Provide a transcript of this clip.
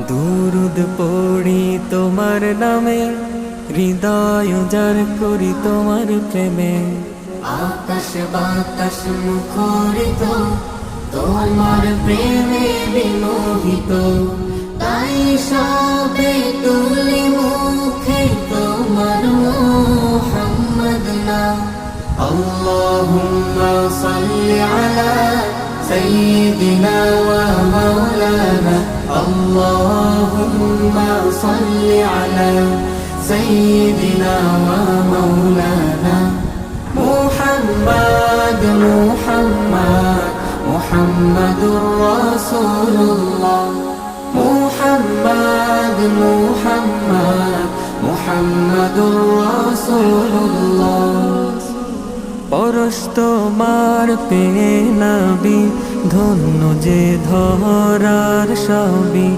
দুরুদ পড়ি তোমার নামে, হৃদয় উজাড় করি তোমার প্রেমে। আকাশ বাতাস মুখরিত তোমার প্রেমে বিমোহিত, তাই সবে তুলি মুখে তোমার মুহাম্মদ নাম। আল্লাহুম্মা সাল্লি আলা সাইয়্যিদিনা ওয়া মাওলানা, আল্লাহুম্মা সাল্লি আলা সাইয়্যিদিনা ওয়া মাওলানা মুহাম্মদ মুহাম্মদ মুহাম্মাদুর রাসূলুল্লাহ, মুহাম্মদ মুহাম্মদ মুহাম্মাদুর রাসূলুল্লাহ। পরশ তোমার পেয়ে নবী, ধন্য যে ধরার সবই।